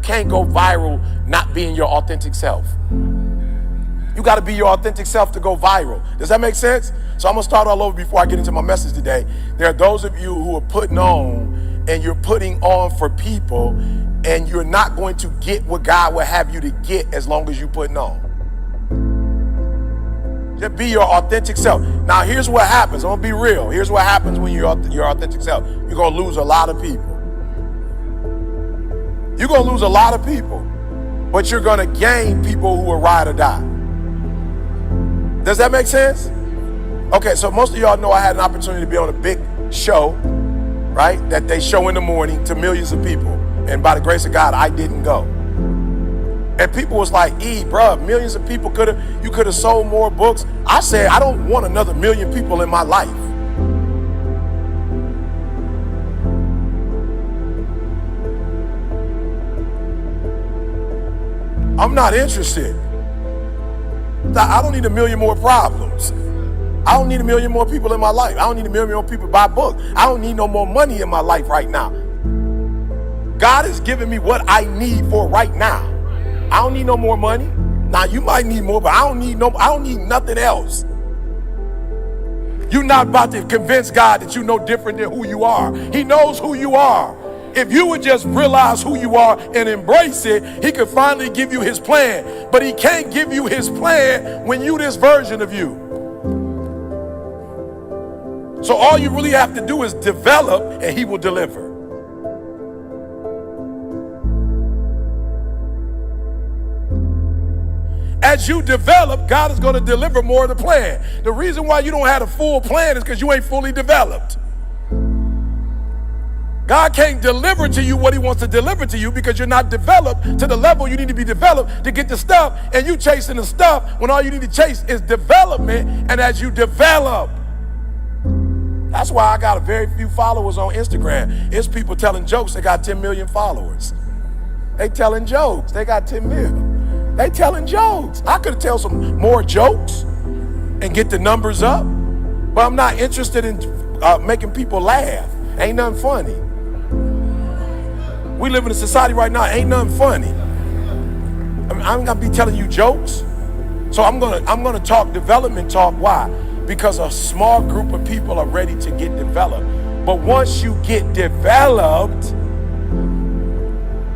can't go viral not being your authentic self. You got to be your authentic self to go viral. Does that make sense? So I'm going to start all over before I get into my message today. There are those of you who are putting on, and you're putting on for people, and you're not going to get what God will have you to get as long as you're putting on. Just be your authentic self. Now, here's what happens. I'm going to be real. Here's what happens when you're your authentic self. You're going to lose a lot of people. You're going to lose a lot of people, but you're going to gain people who will ride or die. Does that make sense? Okay, so most of y'all know I had an opportunity to be on a big show, right? That they show in the morning to millions of people. And by the grace of God, I didn't go. And people was like, bruh, millions of people you could have sold more books. I said, I don't want another million people in my life. I'm not interested. I don't need a million more problems. I don't need a million more people in my life. I don't need a million more people to buy books. I don't need no more money in my life right now. God is giving me what I need for right now. I don't need no more money. Now you might need more, but I don't need nothing else. You're not about to convince God that you're no different than who you are. He knows who you are. If you would just realize who you are and embrace it, he could finally give you his plan. But he can't give you his plan when you this version of you. So all you really have to do is develop, and he will deliver. As you develop, God is going to deliver more of the plan. The reason why you don't have a full plan is because you ain't fully developed. God can't deliver to you what he wants to deliver to you because you're not developed to the level you need to be developed to get the stuff, and you chasing the stuff when all you need to chase is development. And as you develop, that's why I got a very few followers on Instagram. It's people telling jokes. They got 10 million followers. They telling jokes. They got 10 million. They telling jokes. I could tell some more jokes and get the numbers up, but I'm not interested in making people laugh. Ain't nothing funny. We live in a society right now, ain't nothing funny. I'm gonna be telling you jokes. So I'm gonna talk development talk. Why? Because a small group of people are ready to get developed. But once you get developed,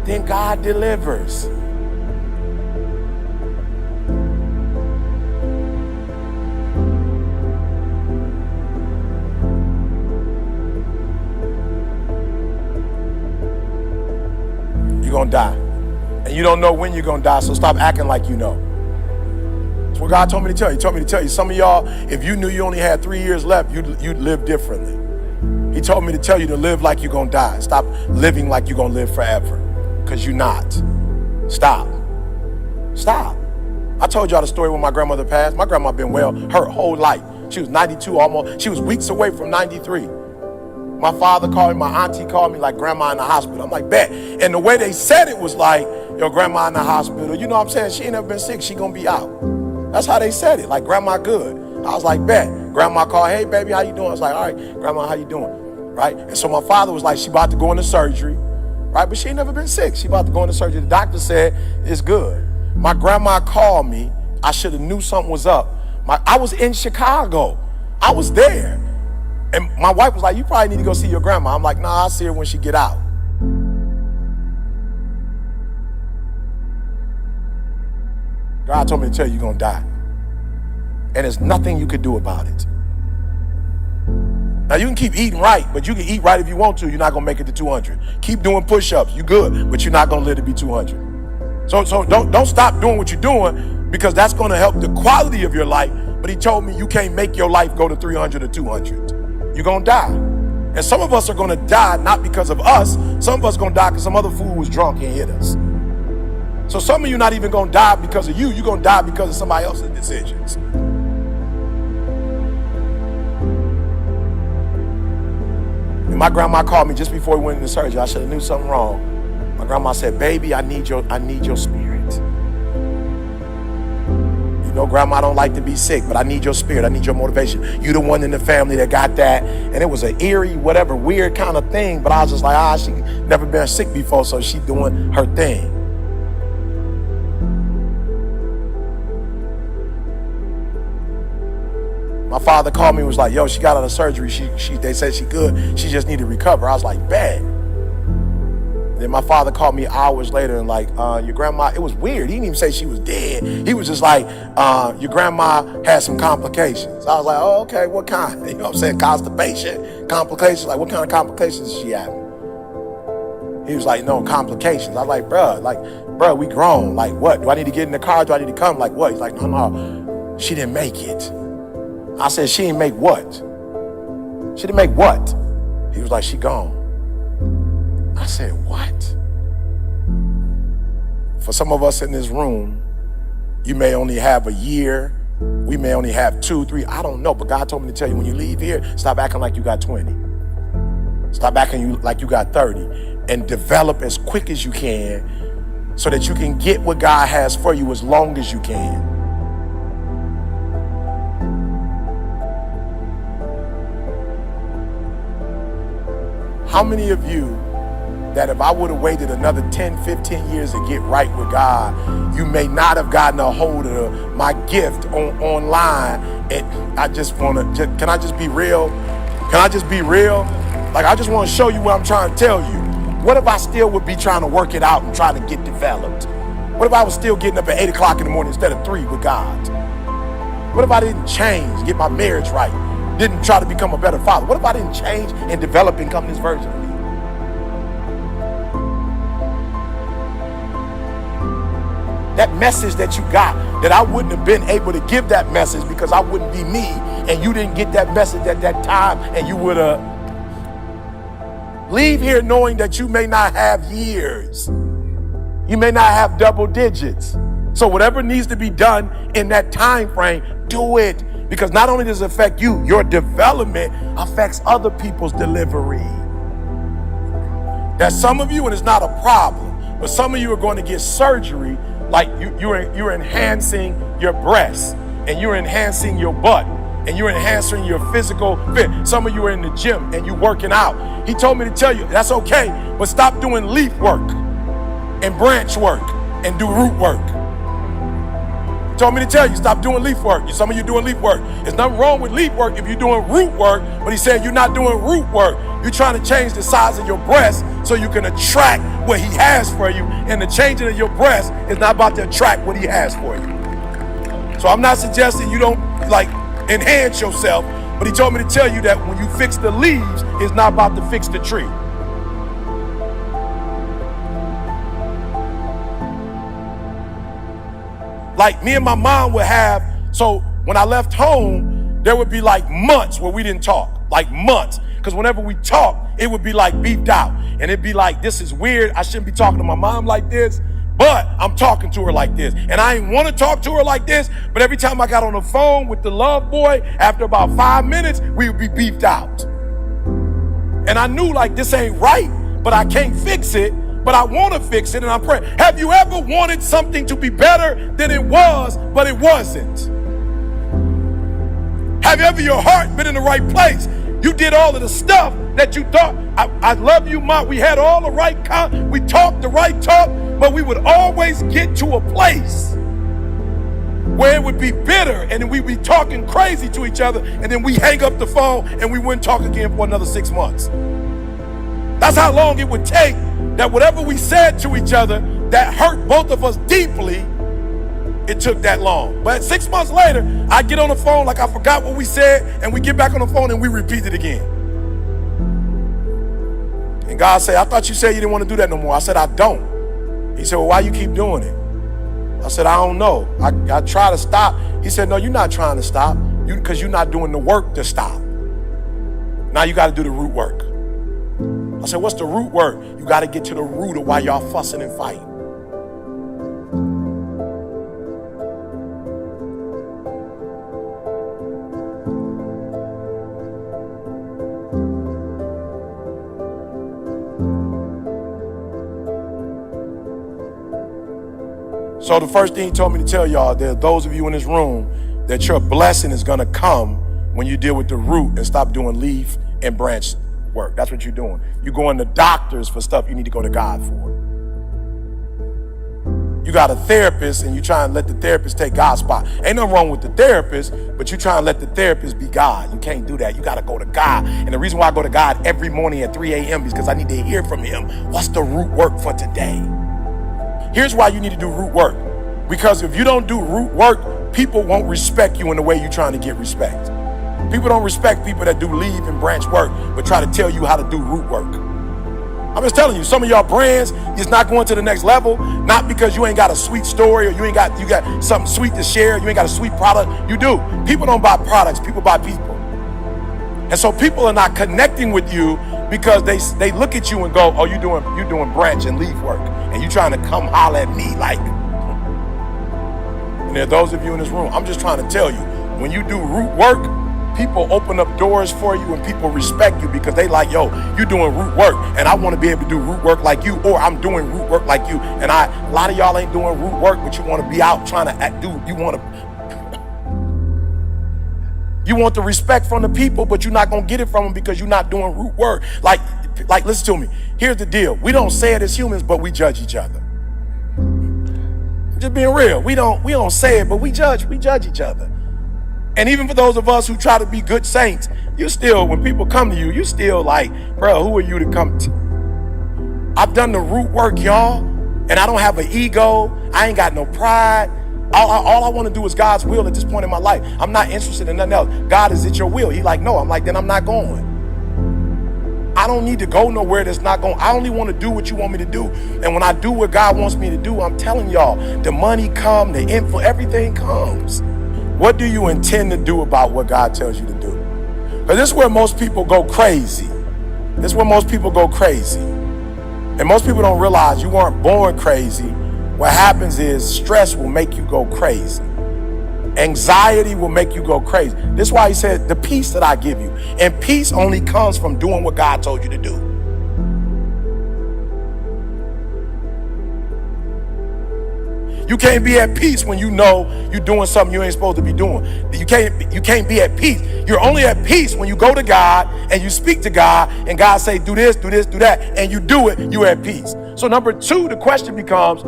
then God delivers. You're gonna die. And you don't know when you're gonna die, so stop acting like you know. That's what God told me to tell you. He told me to tell you. Some of y'all, if you knew you only had 3 years left, you'd live differently. He told me to tell you to live like you're gonna die. Stop living like you're gonna live forever, because you're not. Stop. I told y'all the story when my grandmother passed. My grandma been well her whole life. She was 92 almost. She was weeks away from 93. My father called me, my auntie called me like grandma in the hospital. I'm like, bet. And the way they said it was like, your grandma in the hospital. You know what I'm saying? She ain't never been sick. She gonna be out. That's how they said it, like grandma good. I was like, bet. Grandma called, hey baby, how you doing? I was like, all right, grandma, how you doing? Right? And so my father was like, she about to go into surgery, right? But she ain't never been sick. She about to go into surgery. The doctor said, it's good. My grandma called me. I should have knew something was up. I was in Chicago. I was there. And my wife was like, you probably need to go see your grandma. I'm like, nah, I'll see her when she get out. God told me to tell you you're going to die. And there's nothing you could do about it. Now, you can keep eating right, but you can eat right if you want to. You're not going to make it to 200. Keep doing push-ups. You good, but you're not going to live to be 200. So don't stop doing what you're doing, because that's going to help the quality of your life. But he told me you can't make your life go to 300 or 200. You're going to die. And some of us are going to die not because of us. Some of us are going to die because some other fool was drunk and hit us. So some of you not even going to die because of you. You're going to die because of somebody else's decisions. And my grandma called me just before we went into surgery. I should have knew something wrong. My grandma said, baby, I need your spirit. You know, grandma don't like to be sick, but I need your spirit. I need your motivation. You the one in the family that got that. And it was an eerie, whatever, weird kind of thing. But I was just like, she never been sick before, so she doing her thing. My father called me and was like, yo, she got out of surgery. They said she good. She just need to recover. I was like, bad. Then my father called me hours later and like, your grandma, it was weird. He didn't even say she was dead. He was just like, your grandma had some complications. I was like, oh, okay, what kind? You know what I'm saying? Constipation, complications. Like, what kind of complications is she having? He was like, no, complications. I was like, bruh, we grown. Like, what? Do I need to get in the car? Do I need to come? Like, what? He's like, no, she didn't make it. I said, she didn't make what? She didn't make what? He was like, she gone. I said, what? For some of us in this room, you may only have a year. We may only have 2, 3. I don't know. But God told me to tell you, when you leave here, stop acting like you got 20. Stop acting like you got 30. And develop as quick as you can so that you can get what God has for you as long as you can. How many of you that if I would have waited another 10, 15 years to get right with God, you may not have gotten a hold of my gift online? And I just want to, can I just be real? Can I just be real? Like, I just want to show you what I'm trying to tell you. What if I still would be trying to work it out and try to get developed? What if I was still getting up at 8 o'clock in the morning instead of 3 with God? What if I didn't change, get my marriage right, didn't try to become a better father? What if I didn't change and develop and become this version of me? That message that you got, that I wouldn't have been able to give that message because I wouldn't be me, and you didn't get that message at that time, and you would have. Leave here knowing that you may not have years. You may not have double digits. So whatever needs to be done in that time frame, do it. Because not only does it affect you, your development affects other people's delivery. That some of you, and it's not a problem, but some of you are going to get surgery, like you're enhancing your breasts, and you're enhancing your butt, and you're enhancing your physical fit. Some of you are in the gym and you working out. He told me to tell you, that's okay, but stop doing leaf work and branch work and do root work. He told me to tell you, stop doing leaf work. Some of you doing leaf work. There's nothing wrong with leaf work if you're doing root work, but he said you're not doing root work. You're trying to change the size of your breast so you can attract what he has for you, and the changing of your breast is not about to attract what he has for you. So I'm not suggesting you don't enhance yourself, but he told me to tell you that when you fix the leaves, it's not about to fix the tree. Like me and my mom would have, so when I left home, there would be like months where we didn't talk, like months. Because whenever we talk, it would be like beefed out. And it'd be like, this is weird. I shouldn't be talking to my mom like this. But I'm talking to her like this. And I didn't want to talk to her like this. But every time I got on the phone with the love boy, after about 5 minutes, we would be beefed out. And I knew this ain't right, but I can't fix it. But I want to fix it, and I'm praying. Have you ever wanted something to be better than it was, but it wasn't? Have you ever your heart been in the right place? You did all of the stuff that you thought, I love you, Ma. We had all the right, we talked the right talk, but we would always get to a place where it would be bitter, and then we'd be talking crazy to each other, and then we hang up the phone, and we wouldn't talk again for another 6 months. That's how long it would take that whatever we said to each other that hurt both of us deeply, it took that long. But 6 months later, I get on the phone like I forgot what we said, and we get back on the phone and we repeat it again. And God said, I thought you said you didn't want to do that no more. I said, I don't. He said, well, why you keep doing it? I said, I don't know. I try to stop. He said, no, you're not trying to stop because you're not doing the work to stop. Now you got to do the root work. I said, what's the root work? You got to get to the root of why y'all fussing and fighting. So the first thing he told me to tell y'all, there are those of you in this room that your blessing is going to come when you deal with the root and stop doing leaf and branch work. That's what you're doing. You're going to doctors for stuff you need to go to God for. You got a therapist and you try and let the therapist take God's spot. Ain't nothing wrong with the therapist, but you try and let the therapist be God. You can't do that. You got to go to God. And the reason why I go to God every morning at 3 a.m. is because I need to hear from him. What's the root work for today? Here's why you need to do root work. Because if you don't do root work, people won't respect you in the way you're trying to get respect. People don't respect people that do leave and branch work, but try to tell you how to do root work. I'm just telling you, some of y'all brands is not going to the next level, not because you ain't got a sweet story or you got something sweet to share, you ain't got a sweet product. You do. People don't buy products, people buy people. And so people are not connecting with you because they look at you and go, oh, you're doing branch and leaf work, and you trying to come holler at me like. And there are those of you in this room, I'm just trying to tell you, when you do root work, people open up doors for you and people respect you because they like, yo, you're doing root work and I want to be able to do root work like you, or I'm doing root work like you. And a lot of y'all ain't doing root work, but you want to be out trying to you want the respect from the people, but you're not going to get it from them because you're not doing root work. Like, listen to me. Here's the deal. We don't say it as humans, but we judge each other. Just being real. We don't say it, but we judge each other. And even for those of us who try to be good saints, you still, when people come to you, you still like, bro, who are you to come to? I've done the root work, y'all, and I don't have an ego. I ain't got no pride. All I want to do is God's will at this point in my life. I'm not interested in nothing else. God, is it your will? He like, no. I'm like, then I'm not going. I don't need to go nowhere that's not going. I only want to do what you want me to do. And when I do what God wants me to do, I'm telling y'all, the money come, the info, everything comes. What do you intend to do about what God tells you to do? Because this is where most people go crazy. This is where most people go crazy. And most people don't realize you weren't born crazy. What happens is stress will make you go crazy. Anxiety will make you go crazy. This is why he said, the peace that I give you. And peace only comes from doing what God told you to do. You can't be at peace when you know you're doing something you ain't supposed to be doing. You can't be at peace. You're only at peace when you go to God and you speak to God and God say, do this, do this, do that, and you do it, you're at peace. So number two, the question becomes,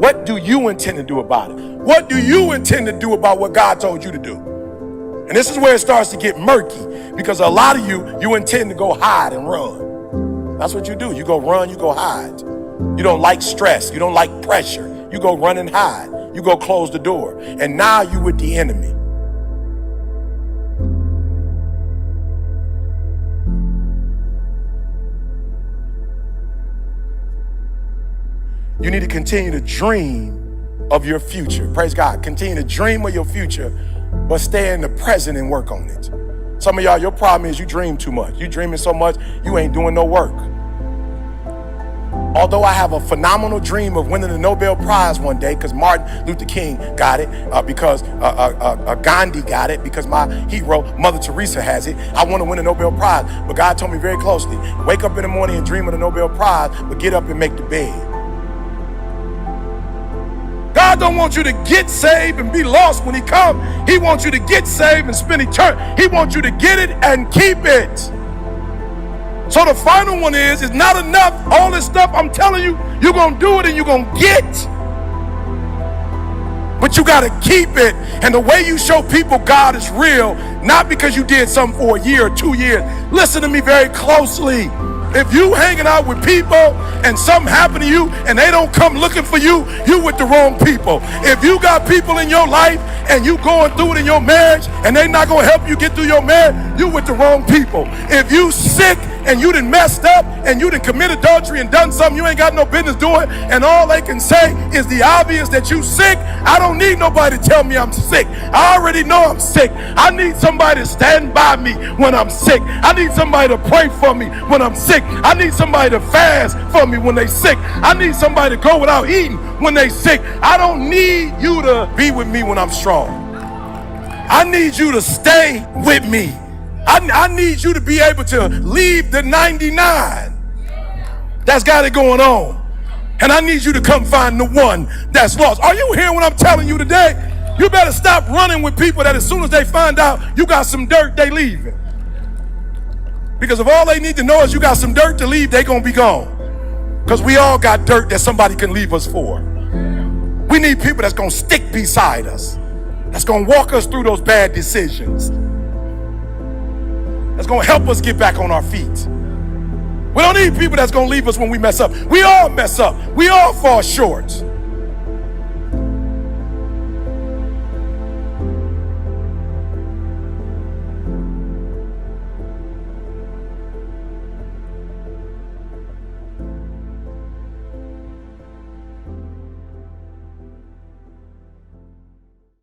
what do you intend to do about it? What do you intend to do about what God told you to do? And this is where it starts to get murky, because a lot of you intend to go hide and run. That's what you do. You go run, you go hide. You don't like stress. You don't like pressure. You go run and hide. You go close the door. And now you with the enemy. You need to continue to dream of your future. Praise God. Continue to dream of your future, but stay in the present and work on it. Some of y'all, your problem is you dream too much. You dreaming so much, you ain't doing no work. Although I have a phenomenal dream of winning the Nobel Prize one day, because Martin Luther King got it, because Gandhi got it, because my hero, Mother Teresa, has it. I want to win a Nobel Prize. But God told me very closely, wake up in the morning and dream of the Nobel Prize, but get up and make the bed. God don't want you to get saved and be lost when he comes. He wants you to get saved and spend eternity. He wants you to get it and keep it. So the final one is, it's not enough. All this stuff I'm telling you, you're going to do it and you're going to get. But you got to keep it. And the way you show people God is real, not because you did something for a year or 2 years. Listen to me very closely. If you hanging out with people and something happened to you and they don't come looking for you, you with the wrong people. If you got people in your life and you going through it in your marriage and they not going to help you get through your marriage, you with the wrong people. If you sick and you done messed up and you done committed adultery and done something you ain't got no business doing, and all they can say is the obvious that you sick, I don't need nobody to tell me I'm sick. I already know I'm sick. I need somebody to stand by me when I'm sick. I need somebody to pray for me when I'm sick. I need somebody to fast for me when they sick. I need somebody to go without eating when they sick. I don't need you to be with me when I'm strong. I need you to stay with me. I need you to be able to leave the 99 that's got it going on. And I need you to come find the one that's lost. Are you hearing what I'm telling you today? You better stop running with people that as soon as they find out you got some dirt, they leaving. Because if all they need to know is you got some dirt to leave, they gonna be gone. Because we all got dirt that somebody can leave us for. We need people that's going to stick beside us, that's going to walk us through those bad decisions, that's going to help us get back on our feet. We don't need people that's going to leave us when we mess up. We all mess up. We all fall short.